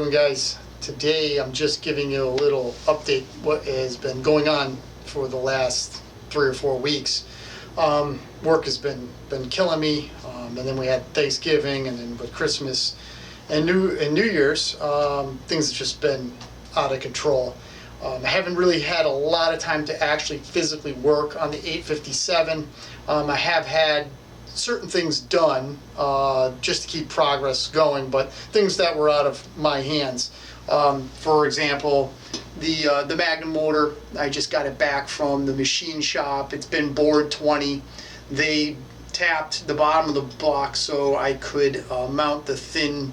doing, guys? Today I'm just giving you a little update what has been going on for the last 3 or 4 weeks. Work has been killing me, and then we had Thanksgiving, and then with Christmas and New Year's, things have just been out of control. I haven't really had a lot of time to actually physically work on the 857. I have had certain things done just to keep progress going, but things that were out of my hands. For example, the Magnum motor, I just got it back from the machine shop. It's been bored 20. They tapped the bottom of the block so I could mount the thin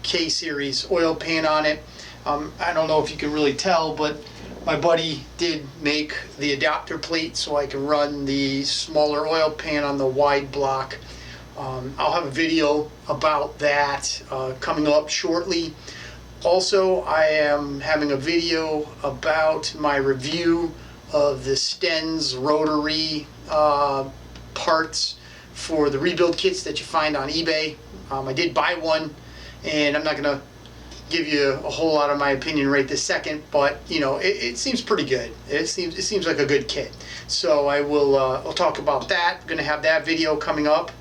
K-series oil pan on it. I don't know if you can really tell, but my buddy did make the adapter plate so I can run the smaller oil pan on the wide block. I'll have a video about that coming up shortly. Also, I am having a video about my review of the Sten's rotary parts for the rebuild kits that you find on eBay. I did buy one, and I'm not going to give you a whole lot of my opinion right this second, but you know, it seems pretty good. It seems like a good kit. So I will I'll talk about that. I'm going to have that video coming up.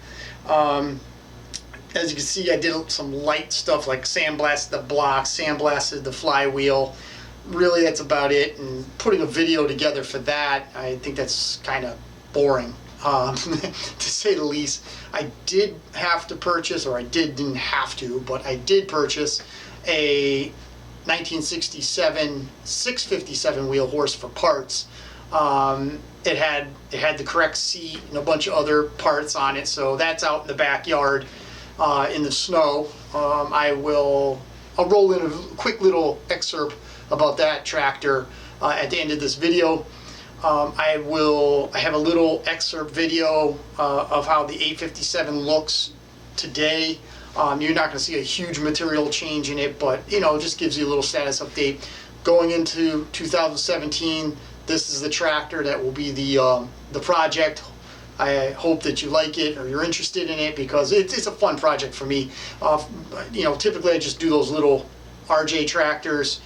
As you can see, I did some light stuff like sandblasted the blocks, sandblasted the flywheel. Really, that's about it. And putting a video together for that, I think that's kind of boring, to say the least. I did have to purchase, or didn't have to, but I did purchase a 1967 657 wheel horse for parts. It had the correct seat and a bunch of other parts on it, so that's out in the backyard in the snow. I'll roll in a quick little excerpt about that tractor at the end of this video. I have a little excerpt video of how the 857 looks today. You're not going to see a huge material change in it, but you know, it just gives you a little status update. Going into 2017, this is the tractor that will be the project. I hope that you like it or you're interested in it, because it's a fun project for me. You know, typically I just do those little RJ tractors.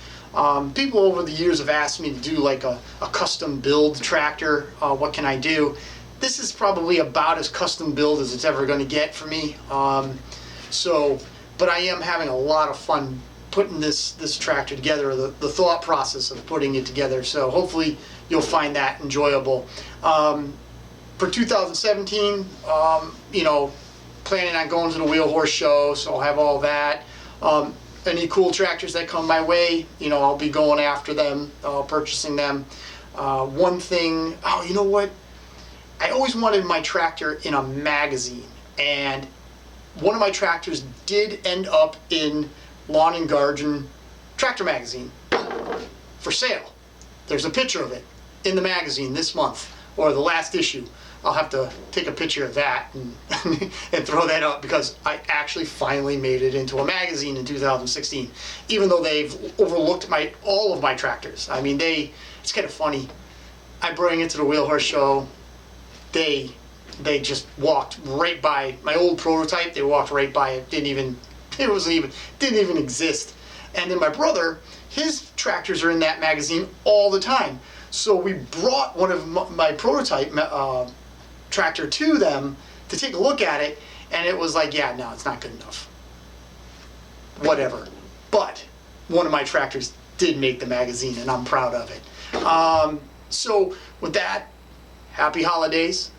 People over the years have asked me to do like a custom build tractor. What can I do? This is probably about as custom build as it's ever going to get for me. But I am having a lot of fun putting this tractor together, the thought process of putting it together. So hopefully you'll find that enjoyable. For 2017, you know, planning on going to the Wheel Horse show, so I'll have all that. Any cool tractors that come my way, you know, I'll be going after them, purchasing them. One thing, you know what? I always wanted my tractor in a magazine, and one of my tractors did end up in Lawn and Garden Tractor Magazine for sale. There's a picture of it in the magazine this month, or the last issue. I'll have to take a picture of that and, and throw that up, because I actually finally made it into a magazine in 2016, even though they've overlooked all of my tractors. I mean, it's kind of funny. I bring it to the Wheel Horse show. They just walked right by my old prototype. They walked right by it. Didn't even exist. And then my brother, his tractors are in that magazine all the time. So we brought one of my prototype tractor to them to take a look at it, and it was like, yeah, no, it's not good enough. Whatever. But one of my tractors did make the magazine, and I'm proud of it. So with that, happy holidays,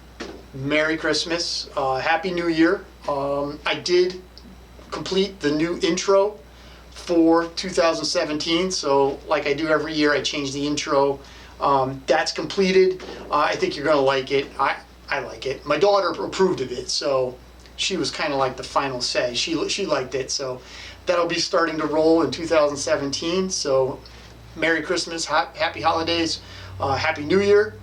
Merry Christmas, Happy New Year. I did complete the new intro for 2017, so like I do every year, I change the intro. That's completed. I think you're gonna like it. I like it. My daughter approved of it, so she was kind of like the final say. She liked it, so that'll be starting to roll in 2017. So Merry Christmas, Happy Holidays, Happy New Year.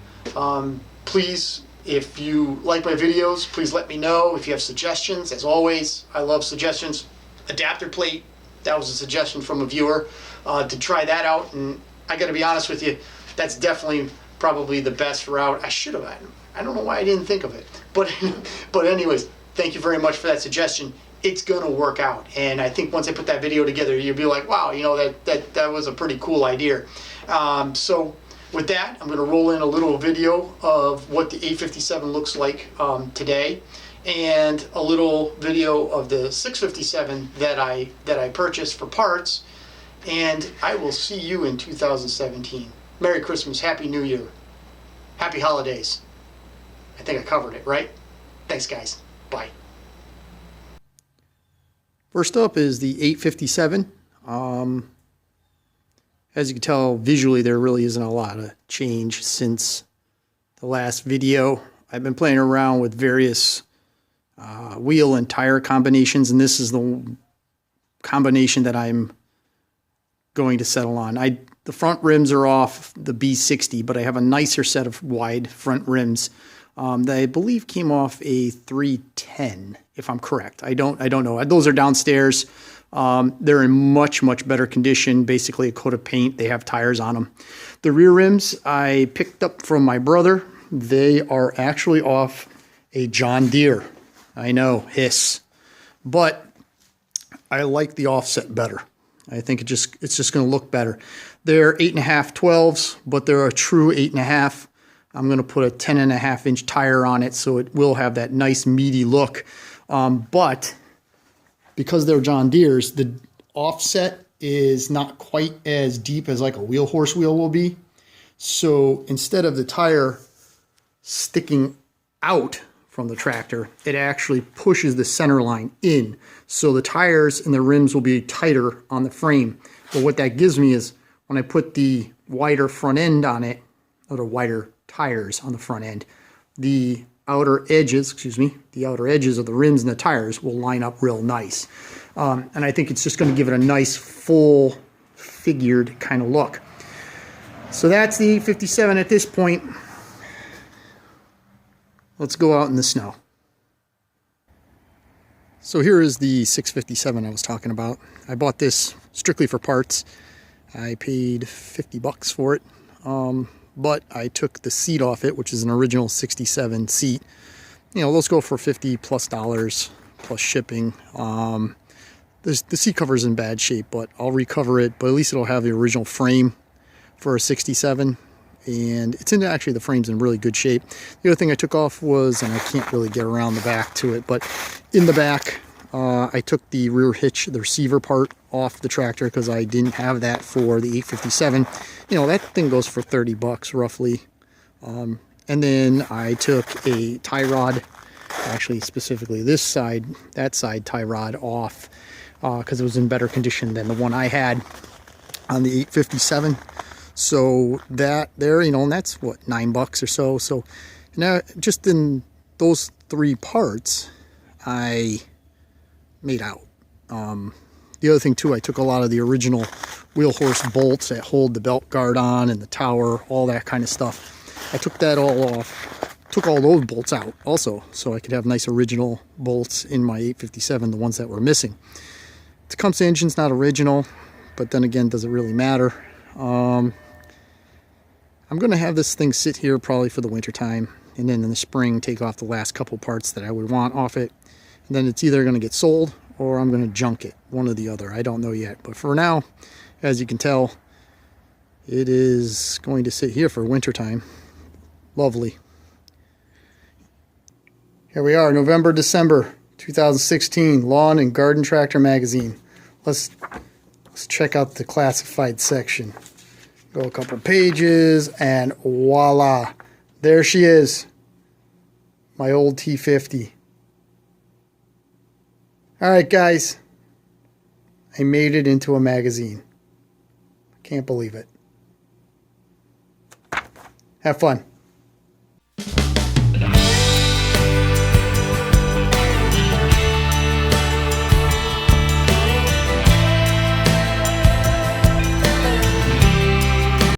Please, if you like my videos, please let me know. If you have suggestions, as always, I love suggestions. Adapter plate, that was a suggestion from a viewer to try that out, and I got to be honest with you, that's definitely probably the best route. I don't know why I didn't think of it, but anyways, thank you very much for that suggestion. it's gonna work out. And I think once I put that video together, you'll be like, wow, you know, that was a pretty cool idea. So with that, I'm gonna roll in a little video of what the 857 looks like today, and a little video of the 657 that I purchased for parts. And I will see you in 2017. Merry Christmas, Happy New Year, Happy Holidays. I think I covered it, right? Thanks, guys. Bye. First up is the 857. As you can tell visually, there really isn't a lot of change since the last video. I've been playing around with various wheel and tire combinations, and this is the combination that I'm going to settle on. The front rims are off the B60, but I have a nicer set of wide front rims that I believe came off a 310, if I'm correct. I don't know. Those are downstairs. They're in much better condition. Basically a coat of paint. They have tires on them. The rear rims I picked up from my brother. They are actually off a John Deere. I know, hiss. But I like the offset better. I think it's just going to look better. They're 8.5 12s, but they're a true 8.5. I'm going to put a 10.5 inch tire on it, so it will have that nice meaty look. But because they're John Deere's, the offset is not quite as deep as like a wheel horse wheel will be. So instead of the tire sticking out from the tractor, it actually pushes the center line in. So the tires and the rims will be tighter on the frame. But what that gives me is when I put the wider front end on it, or the wider tires on the front end, the outer edges of the rims and the tires will line up real nice. And I think it's just going to give it a nice full figured kind of look. So that's the 857 at this point. Let's go out in the snow. So here is the 657 I was talking about. I bought this strictly for parts. I paid 50 bucks for it. But I took the seat off it, which is an original 67 seat. You know, those go for $50+ plus shipping. The seat cover is in bad shape, but I'll recover it. But at least it'll have the original frame for a 67. And it's the frame's in really good shape. The other thing I took off was, and I can't really get around the back to it, but in the back, I took the rear hitch, the receiver part off the tractor because I didn't have that for the 857. You know, that thing goes for 30 bucks roughly. And then I took a tie rod, actually specifically that side tie rod off because it was in better condition than the one I had on the 857. So that there, you know, and that's what, $9 or so. So now just in those three parts, I made out. The other thing too, I took a lot of the original wheel horse bolts that hold the belt guard on and the tower, all that kind of stuff. I took that all off, took all those bolts out also, so I could have nice original bolts in my 857, the ones that were missing. The Tecumseh engine's not original, but then again, does it really matter? I'm going to have this thing sit here probably for the winter time, and then in the spring take off the last couple parts that I would want off it. And then it's either going to get sold or I'm going to junk it, one or the other. I don't know yet, but for now, as you can tell, it is going to sit here for winter time. Lovely. Here we are, November, December 2016, Lawn and Garden Tractor Magazine. Let's check out the classified section. Go a couple pages, and voila, there she is, my old T50. All right, guys, I made it into a magazine. Can't believe it. Have fun.